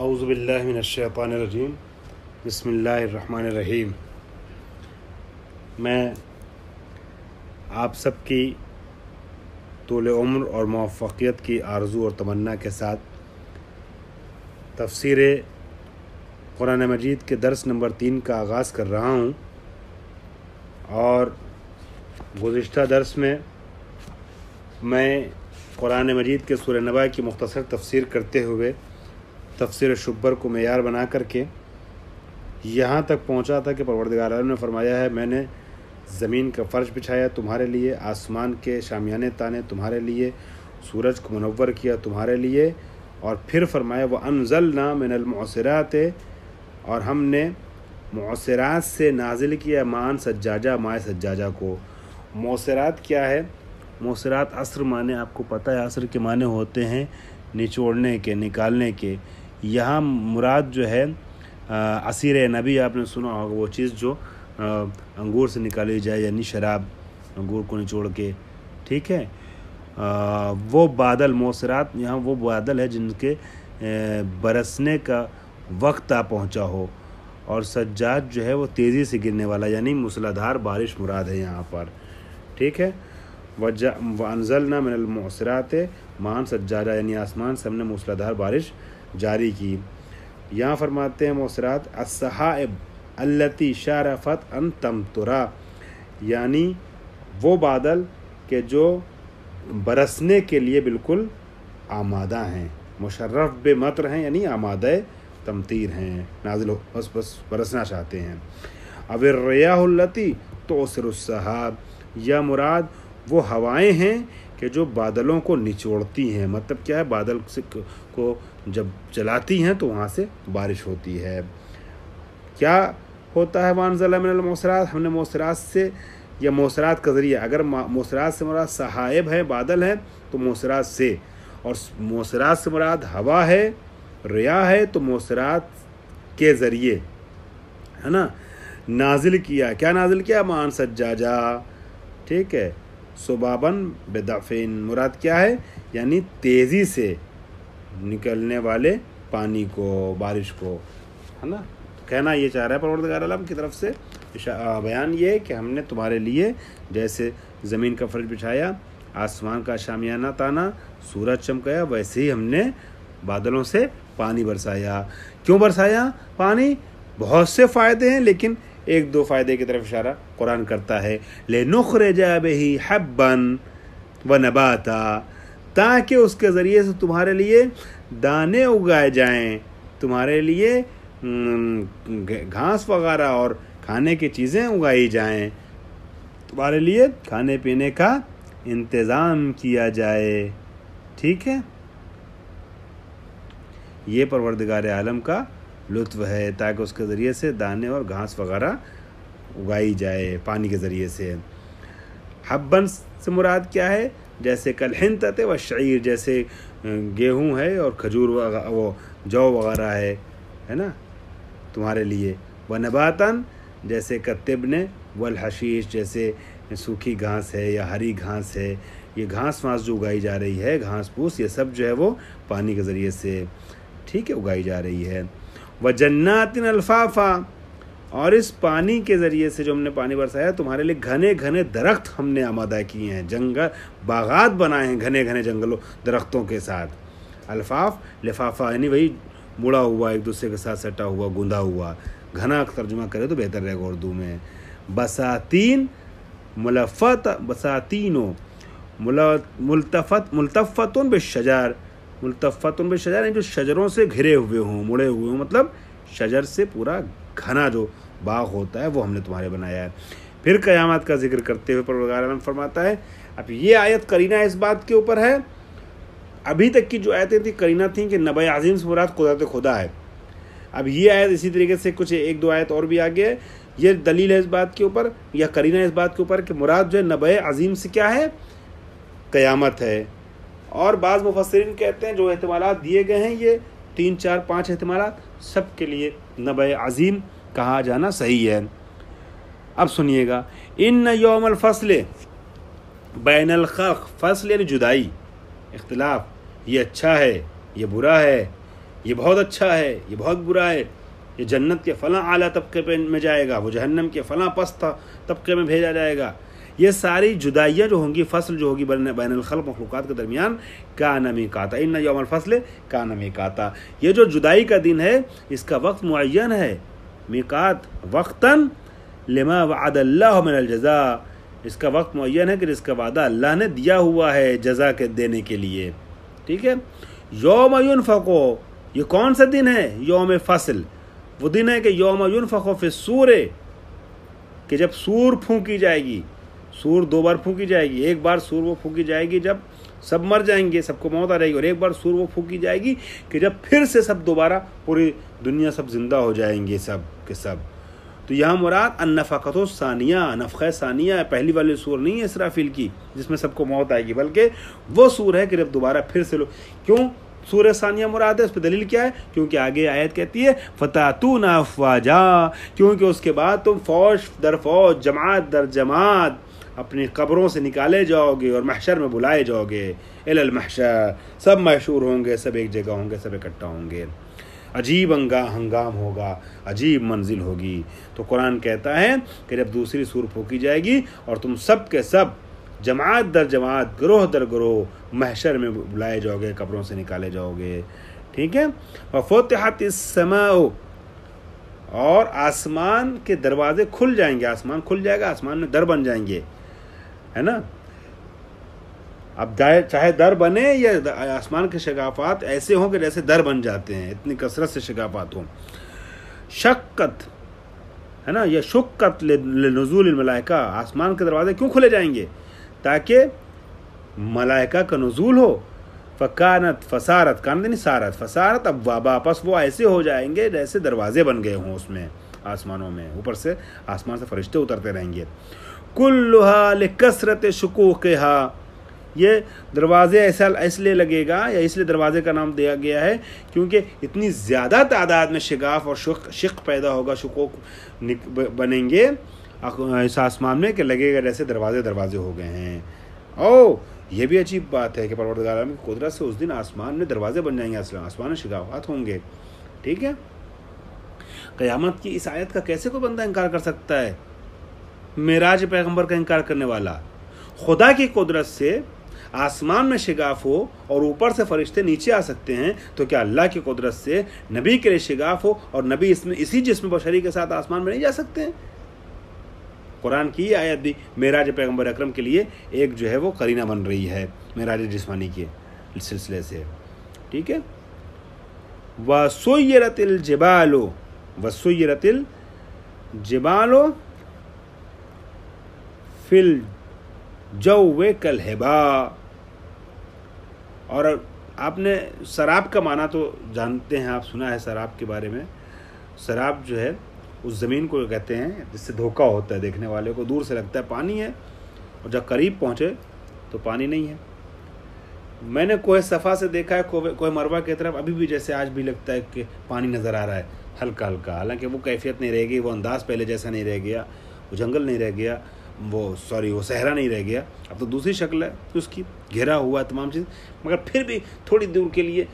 اعوذ باللہ من الشیطان الرجیم بسم اللہ الرحمن الرحیم۔ میں آپ سب کی طول عمر اور موفقیت کی آرزو اور تمنا کے ساتھ تفسیر قرآن مجید کے درس نمبر 3 کا آغاز کر رہا ہوں، اور گزشتہ درس میں قرآن مجید کے سورہ نبا کی مختصر تفسیر کرتے ہوئے تفسیر شبر کو معیار بنا کر کے یہاں تک پہنچا تھا کہ پروردگار عالم نے فرمایا ہے، میں نے زمین کا فرش بچھایا تمہارے لیے، آسمان کے شامیانے تانے تمہارے لیے، سورج کو منور کیا تمہارے لیے، اور پھر فرمایا وَأَنزَلْنَا مِنَ الْمُعْصِرَاتِ، اور ہم نے معصرات سے نازل کیا مائع سجاجہ کو۔ معصرات کیا ہے؟ معصرات عصر معنی آپ کو پتہ ہے، عصر کے معنی ہوتے ہیں نچوڑنے کے، نکالنے کے۔ یہاں مراد جو ہے عصیر نبی، آپ نے سنا ہوگا وہ چیز جو انگور سے نکالی جائے، یعنی شراب انگور کو نچوڑ کے، ٹھیک ہے۔ وہ بادل معصرات یہاں وہ بادل ہے جن کے برسنے کا وقت آ پہنچا ہو، اور سجاد جو ہے وہ تیزی سے گرنے والا، یعنی موسلادھار بارش مراد ہے یہاں پر، ٹھیک ہے۔ وَأَنزَلْنَا مِنَ الْمُعْصِرَاتِ مَاءً سَجَّاجًا، یعنی آسمان سے ہم نے موسلادھار بارش جاری کی۔ یہاں فرماتے ہیں معصرات السحائب التی شارفت ان تمطرا، یعنی وہ بادل کہ جو برسنے کے لیے بالکل آمادہ ہیں، مشرف بمطر ہیں، یعنی آمادہ تمطیر ہیں، نازل بس برسنا چاہتے ہیں۔ اب الریاح التی تعصر السحاب، یا مراد وہ ہوائیں ہیں کہ جو بادلوں کو نچوڑتی ہیں، مطلب کیا ہے، بادل کو جب چلاتی ہیں تو وہاں سے بارش ہوتی ہے۔ کیا ہوتا ہے وَأَنزَلْنَا مِنَ الْمُعْصِرَاتِ، ہم نے معصرات سے یا معصرات کا ذریعہ، اگر معصرات سے مراد صحائب ہے، بادل ہے، تو معصرات سے، اور معصرات سے مراد ہوا ہے، ریاح ہے، تو معصرات کے ذریعے ہے نا نازل کیا۔ کیا نازل کیا؟ مَاءً سَجَّاجًا، ٹھیک ہے۔ سبابن بدفن، مراد کیا ہے؟ یعنی تیزی سے نکلنے والے پانی کو، بارش کو، ہے نا۔ کہنا یہ چاہ رہا ہے پروردگار عالم کی طرف سے بیان یہ ہے کہ ہم نے تمہارے لیے جیسے زمین کا فرش بچھایا، آسمان کا شامیانہ تانا، سورج چمکایا، ویسے ہی ہم نے بادلوں سے پانی برسایا۔ کیوں برسایا پانی؟ بہت سے فائدے ہیں، لیکن ایک دو فائدے کی طرف اشارہ قرآن کرتا ہے، لِنُخْرِجَ بِهِ حَبًّا وَنَبَاتًا، تاکہ اس کے ذریعے سے تمہارے لیے دانے اگائے جائیں، تمہارے لیے گھاس وغیرہ اور کھانے کی چیزیں اگائی جائیں، تمہارے لیے کھانے پینے کا انتظام کیا جائے، ٹھیک ہے۔ یہ پروردگار عالم کا لطف ہے، تاکہ اس کے ذریعے سے دانے اور گھاس وغیرہ اگائی جائے پانی کے ذریعے سے۔ حبن سے مراد کیا ہے؟ جیسے کالحنطۃ والشعیر، جیسے گیہوں ہے اور کھجور وہ جو وغیرہ ہے نا تمہارے لیے۔ ونباتاً، جیسے کتبن والحشیش، جیسے سوکھی گھاس ہے یا ہری گھاس ہے، یہ گھاس واس جو اگائی جا رہی ہے، گھاس پھوس، یہ سب جو ہے وہ پانی کے ذریعے سے، ٹھیک ہے، اگائی جا رہی ہے۔ وَجَنَّاتٍ الْفَافًا، اور اس پانی کے ذریعے سے جو ہم نے پانی برسایا، تمہارے لیے گھنے گھنے درخت ہم نے آمادہ کیے ہیں، جنگل باغات بنائے ہیں گھنے گھنے جنگلوں درختوں کے ساتھ۔ الفاف لفافہ، یعنی وہی مڑا ہوا، ایک دوسرے کے ساتھ سٹا ہوا، گوندا ہوا، گھنا ترجمہ کرے تو بہتر رہے گا اردو میں۔ بساتین بساتینو ملتفتن بالشجر، ملتفتن بالشجر، یعنی جو شجروں سے گھرے ہوئے ہوں، مڑے ہوئے ہوں، مطلب شجر سے پورا گھنا جو باغ ہوتا ہے وہ ہم نے تمہارے بنایا ہے۔ پھر قیامت کا ذکر کرتے ہوئے پروردگار عالم فرماتا ہے، اب یہ آیت قرینہ اس بات کے اوپر ہے، ابھی تک کی جو آیتیں تھیں قرینہ تھیں کہ نبع عظیم سے مراد قدرت خدا ہے۔ اب یہ آیت اسی طریقے سے کچھ ایک دو آیت اور بھی آگے ہے، یہ دلیل ہے اس بات کے اوپر، یا قرینہ اس بات کے اوپر کہ مراد جو ہے نبع عظیم سے کیا ہے؟ قیامت ہے۔ اور بعض مفسرین کہتے ہیں جو احتمالات دیے گئے ہیں، یہ 3 4 5 احتمالات، سب کے لیے نبع عظیم کہا جانا صحیح ہے۔ اب سنیے گا، ان یوم الفصل بین الخلق، فصل یعنی جدائی، اختلاف، یہ اچھا ہے، یہ برا ہے، یہ بہت اچھا ہے، یہ بہت برا ہے، یہ جنت کے فلاں اعلیٰ طبقے میں جائے گا، وہ جہنم کے فلاں پست طبقے میں بھیجا جائے گا. یہ ساری جدائیاں جو ہوں گی، فصل جو ہوگی بین الخلق مخلوقات کے درمیان، کان میقاتا، ان یوم الفصل کان میقاتا. یہ جو جدائی کا دن ہے اس کا وقت معین ہے. میقات وقتاً لما وعد اللہ من الجزاء، اس کا وقت معین ہے کہ اس کا وعدہ اللہ نے دیا ہوا ہے جزا کے دینے کے لیے. ٹھیک ہے. یوم ینفخ، یہ کون سا دن ہے؟ یوم فصل. وہ دن ہے کہ یوم ینفخ فی الصور، کہ جب سور پھونکی جائے گی. سور 2 بار پھونکی جائے گی. ایک بار سور وہ پھونکی جائے گی جب سب مر جائیں گے، سب کو موت آ رہے گی، اور ایک بار سور وہ پھونکی جائے گی کہ جب پھر سے سب دوبارہ پوری دنیا سب زندہ ہو جائیں گے سب کے سب. تو یہاں مراد النفخۃ الثانیہ، نفخہ ثانیہ ہے. پہلی والی سور نہیں ہے اسرافیل کی جس میں سب کو موت آئے گی، بلکہ وہ سور ہے کہ جب دوبارہ پھر سے کیوں سورہ ثانیہ مراد ہے؟ اس پہ دلیل کیا ہے؟ کیونکہ آگے آیت کہتی ہے فتاتون افواجا، کیونکہ اس کے بعد تم فوج در فوج، جماعت در جماعت اپنی قبروں سے نکالے جاؤ گے اور محشر میں بلائے جاؤ گے. الی المحشر، سب محشور ہوں گے، سب ایک جگہ ہوں گے، سب اکٹھا ہوں گے. عجیب ہنگام ہوگا، عجیب منزل ہوگی. تو قرآن کہتا ہے کہ جب دوسری سور پھونکی جائے گی اور تم سب کے سب جماعت در جماعت، گروہ در گروہ محشر میں بلائے جاؤ گے، قبروں سے نکالے جاؤ گے. ٹھیک ہے. وفتحت السماء، اور آسمان کے دروازے کھل جائیں گے. آسمان کھل جائے گا، آسمان میں در بن جائیں گے، ہے نا. اب چاہے در بنے یا آسمان کے شگافات ایسے ہوں کہ جیسے در بن جاتے ہیں، اتنی کثرت سے شگافات ہوں. شقت، ہے نا، یا شقت لنزول الملائکہ، آسمان کے دروازے کیوں کھلے جائیں گے؟ تاکہ ملائکہ کا نزول ہو. فکانت فسارت، کانت نہیں سارت، فسارت ابوابا، پس وہ ایسے ہو جائیں گے جیسے دروازے بن گئے ہوں اس میں، آسمانوں میں. اوپر سے آسمان سے فرشتے اترتے رہیں گے. کلھا لکثرت شکوکھا، یہ دروازے ایسا اس لیے لگے گا، یا اس لیے دروازے کا نام دیا گیا ہے کیونکہ اتنی زیادہ تعداد میں شگاف اور شق پیدا ہوگا، شکوک بنیں گے اس آسمان میں کہ لگے گا جیسے دروازے ہو گئے ہیں. یہ بھی عجیب بات ہے کہ پروردگار عالم کی قدرت سے اس دن آسمان میں دروازے بن جائیں گے، آسمان میں شگافات ہوں گے. ٹھیک ہے. قیامت کی اس آیت کا کیسے کوئی بندہ انکار کر سکتا ہے؟ معراج پیغمبر کا انکار کرنے والا. خدا کی قدرت سے آسمان میں شگاف ہو اور اوپر سے فرشتے نیچے آ سکتے ہیں، تو کیا اللہ کی قدرت سے نبی کے لیے شگاف ہو اور نبی اسی جسم بشری کے ساتھ آسمان میں نہیں جا سکتے ہیں؟ قرآن کی آیت بھی معراج پیغمبر اکرم کے لیے ایک جو ہے وہ قرینہ بن رہی ہے معراج جسمانی کے سلسلے سے. ٹھیک ہے. وَسُيِّرَتِ الْجِبَالُ فِي الْجَوِّ كَالْهِبَاءِ، اور آپ نے سراب کا معنی تو جانتے ہیں، آپ سنا ہے سراب کے بارے میں. سراب جو ہے اس زمین کو کہتے ہیں جس سے دھوکہ ہوتا ہے دیکھنے والے کو. دور سے لگتا ہے پانی ہے اور جب قریب پہنچے تو پانی نہیں ہے. میں نے کوہ صفا سے دیکھا ہے کوہ مروہ کی طرف ابھی بھی جیسے آج بھی لگتا ہے کہ پانی نظر آ رہا ہے ہلکا ہلکا، حالانکہ وہ کیفیت نہیں رہ گئی، وہ انداز پہلے جیسا نہیں رہ گیا، وہ جنگل نہیں رہ گیا، وہ صحرا نہیں رہ گیا. اب تو دوسری شکل ہے اس کی، گھرا ہوا تمام چیز، مگر پھر بھی تھوڑی دور کے لیے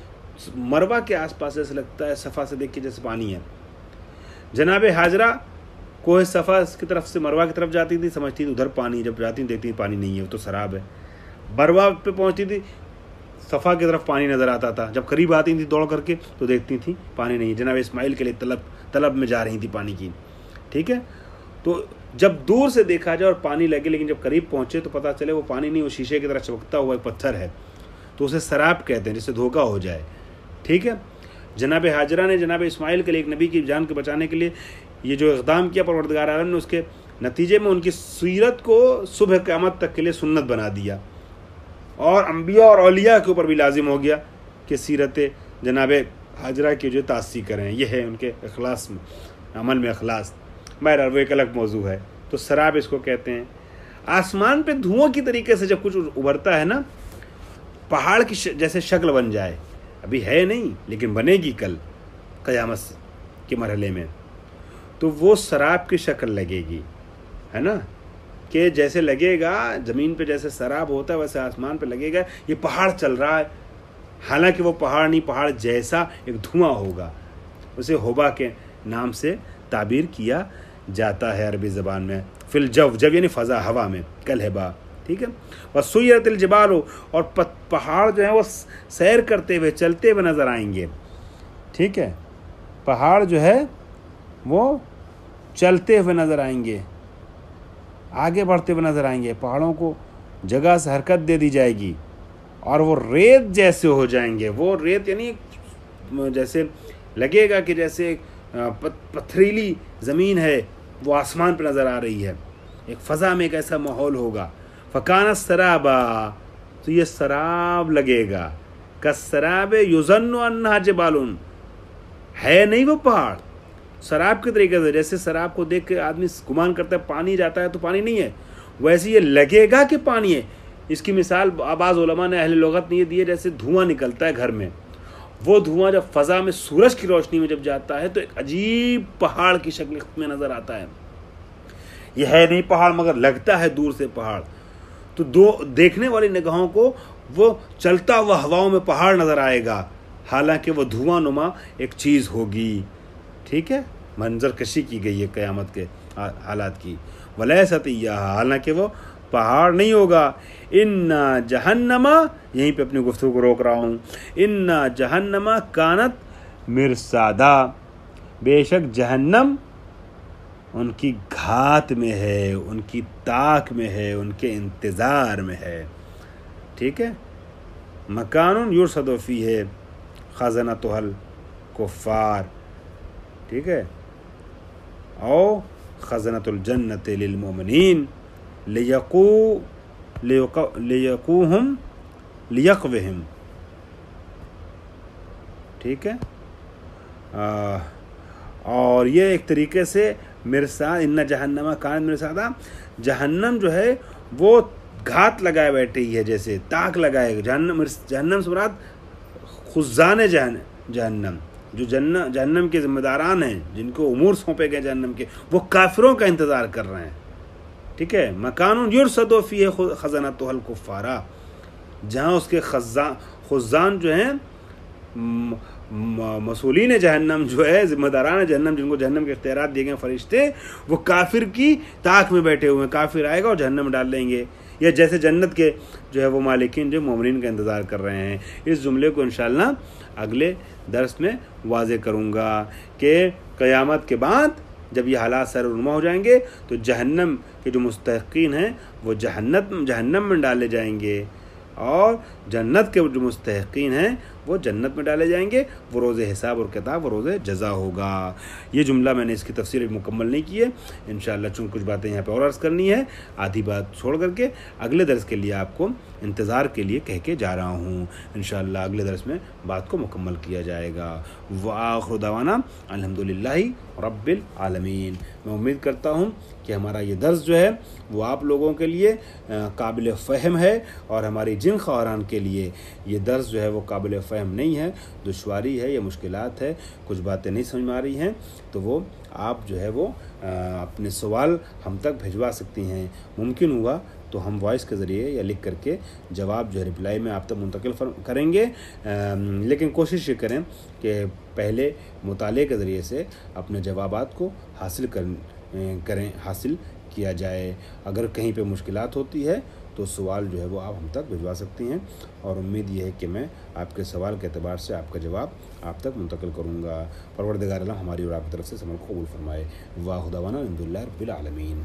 مروہ کے آس پاس ایسا لگتا ہے صفا سے دیکھ کے جیسے پانی ہے. جناب حاجرہ کوہ صفا کی طرف سے مروہ کی طرف جاتی تھی، سمجھتی تھی ادھر پانی، جب جاتی دیکھتی پانی نہیں ہے، وہ تو سراب ہے. مروہ پہ پہنچتی تھی، صفا کی طرف پانی نظر آتا تھا، جب قریب آتی تھی دوڑ کر کے تو دیکھتی تھی پانی نہیں. جناب اسماعیل کے لیے طلب میں جا رہی تھی پانی کی. ٹھیک ہے. تو جب دور سے دیکھا جائے اور پانی لگے، لیکن جب قریب پہنچے تو پتہ چلے وہ پانی نہیں، وہ شیشے کی طرح چمکتا ہوا ایک پتھر ہے، تو اسے سراب کہتے ہیں، جس سے دھوکہ ہو جائے. ٹھیک ہے. جناب حاجرہ نے جناب اسماعیل کے لیے، ایک نبی کی جان کے بچانے کے لیے یہ جو اقدام کیا، پروردگار عالم نے اس کے نتیجے میں ان کی سیرت کو صبح قیامت تک کے لیے سنت بنا دیا، اور انبیاء اور اولیاء کے اوپر بھی لازم ہو گیا کہ سیرت جناب حاجرہ کی جو تاسیس کریں. یہ ہے ان کے اخلاص میں، عمل میں اخلاص. بہرحال وہ ایک الگ موضوع ہے. تو سراب اس کو کہتے ہیں. آسمان پہ دھواں کی طریقے سے جب کچھ ابھرتا ہے نا، پہاڑ کی جیسے شکل بن جائے، ابھی ہے نہیں لیکن بنے گی کل قیامت کے مرحلے میں، تو وہ سراب کی شکل لگے گی، ہے نا، کہ جیسے لگے گا زمین پہ جیسے سراب ہوتا ہے ویسے آسمان پہ لگے گا یہ پہاڑ چل رہا حالانکہ وہ پہاڑ نہیں، پہاڑ جیسا ایک دھواں ہوگا. اسے ہوبا کے نام سے تعبیر کیا جاتا ہے عربی زبان میں. فی الجو، جب یعنی فضا، ہوا میں، کالہبا. ٹھیک ہے. وسیرت الجبال، اور پہاڑ جو ہیں وہ سیر کرتے ہوئے، چلتے ہوئے نظر آئیں گے. ٹھیک ہے. پہاڑ جو ہے وہ چلتے ہوئے نظر آئیں گے، آگے بڑھتے ہوئے نظر آئیں گے. پہاڑوں کو جگہ سے حرکت دے دی جائے گی اور وہ ریت جیسے ہو جائیں گے. وہ ریت یعنی جیسے لگے گا کہ جیسے پتھریلی زمین ہے، وہ آسمان پہ نظر آ رہی ہے. ایک فضا میں ایک ایسا ماحول ہوگا. فکانت سرابا، تو یہ سراب لگے گا. کالسراب یظن انہا جبال، ہے نہیں وہ پہاڑ. سراب کے طریقے سے، جیسے سراب کو دیکھ کے آدمی گمان کرتا ہے پانی جاتا ہے تو پانی نہیں ہے، ویسے یہ لگے گا کہ پانی ہے. اس کی مثال بعض علماء نے، اہل لغت نے یہ دی ہے، جیسے دھواں نکلتا ہے گھر میں. وہ دھواں جب فضا میں سورج کی روشنی میں جب جاتا ہے تو ایک عجیب پہاڑ کی شکل میں نظر آتا ہے. یہ ہے نہیں پہاڑ، مگر لگتا ہے دور سے پہاڑ. تو دیکھنے والی نگاہوں کو وہ چلتا ہوا ہواؤں میں پہاڑ نظر آئے گا، حالانکہ وہ دھواں نما ایک چیز ہوگی. ٹھیک ہے. منظر کشی کی گئی ہے قیامت کے حالات کی. ولیست ایہا، حالانکہ وہ پہاڑ نہیں ہوگا. ان جہنم، یہیں پہ اپنی گفتگو کو روک رہا ہوں. ان جہنم کانت مرصادا، بے شک جہنم ان کی گھات میں ہے، ان کی تاک میں ہے، ان کے انتظار میں ہے. ٹھیک ہے. مکان یرصد فیہ خزنتہ الکفار. ٹھیک ہے. او خزنۃ الجنت للمؤمنین لیقوہم. ٹھیک ہے. اور یہ ایک طریقے سے مرصاد، ان جہنم کانت مرصادا، جہنم جو ہے وہ گھات لگائے بیٹھی ہے، جیسے تاک لگائے. جہنم سے مراد خزان جہنم، جو جہنم کے ذمہ داران ہیں، جن کو امور سونپے گئے جہنم کے، وہ کافروں کا انتظار کر رہے ہیں. ٹھیک ہے. مکان یرصد فیہ خزنتہ الکفار، جہاں اس کے خزان جو ہیں، مسئولین جہنم جو ہے، ذمہ داران جہنم، جن کو جہنم کے اختیارات دیے گئے فرشتے، وہ کافر کی تاک میں بیٹھے ہوئے ہیں. کافر آئے گا اور جہنم میں ڈال دیں گے. یا جیسے جنت کے جو ہے وہ مالکین جو مومنین کا انتظار کر رہے ہیں. اس جملے کو انشاءاللہ اگلے درس میں واضح کروں گا کہ قیامت کے بعد جب یہ حالات سر نما ہو جائیں گے تو جہنم کے جو مستحقین ہیں وہ جہنم میں ڈالے جائیں گے، اور جنت کے جو مستحقین ہیں وہ جنت میں ڈالے جائیں گے. وہ روز حساب اور کتاب، وہ روز جزا ہوگا. یہ جملہ میں نے اس کی تفسیر مکمل نہیں کی ہے. انشاءاللہ چونکہ کچھ باتیں یہاں پہ اور عرض کرنی ہے، آدھی بات چھوڑ کر کے اگلے درس کے لیے آپ کو انتظار کے لیے کہہ کے جا رہا ہوں. انشاءاللہ اگلے درس میں بات کو مکمل کیا جائے گا. وآخر دعوانا الحمدللہ رب العالمین. میں امید کرتا ہوں کہ ہمارا یہ درس جو ہے وہ آپ لوگوں کے لیے قابل فہم ہے، اور ہماری جن خواہران کے لیے یہ درس جو ہے وہ قابل فہم نہیں ہے، دشواری ہے یا مشکلات ہے، کچھ باتیں نہیں سمجھ میں آ رہی ہیں، تو وہ آپ جو ہے وہ اپنے سوال ہم تک بھجوا سکتی ہیں. ممکن ہوا تو ہم وائس کے ذریعے یا لکھ کر کے جواب جو ہے رپلائی میں آپ تک منتقل کریں گے. لیکن کوشش یہ کریں کہ پہلے مطالعے کے ذریعے سے اپنے جوابات کو حاصل کیا جائے. اگر کہیں پہ مشکلات ہوتی ہے تو سوال جو ہے وہ آپ ہم تک بھجوا سکتی ہیں، اور امید یہ ہے کہ میں آپ کے سوال کے اعتبار سے آپ کا جواب آپ تک منتقل کروں گا. پروردگار عالم ہماری اور آپ کی طرف سے اس عمل کو قبول فرمائے. واخر دعوانا الحمدللہ رب العالمین.